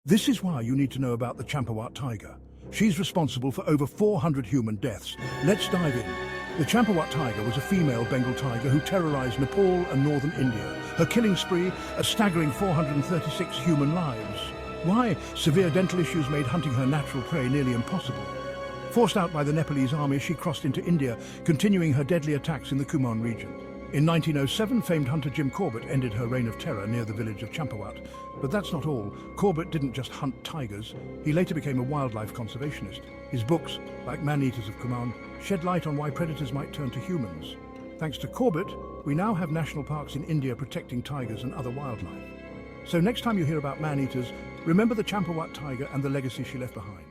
This is why you need to know about the Champawat tiger. She's responsible for over 400 human deaths. Let's dive in. The Champawat tiger was a female Bengal tiger who terrorized Nepal and northern India. Her killing spree, a staggering 436 human lives. Why? Severe dental issues made hunting her natural prey nearly impossible. Forced out by the Nepalese army, she crossed into India, continuing her deadly attacks in the Kumaon region. In 1907, famed hunter Jim Corbett ended her reign of terror near the village of Champawat. But that's not all. Corbett didn't just hunt tigers. He later became a wildlife conservationist. His books, like Man-Eaters of Kumaon, shed light on why predators might turn to humans. Thanks to Corbett, we now have national parks in India protecting tigers and other wildlife. So next time you hear about man-eaters, remember the Champawat tiger and the legacy she left behind.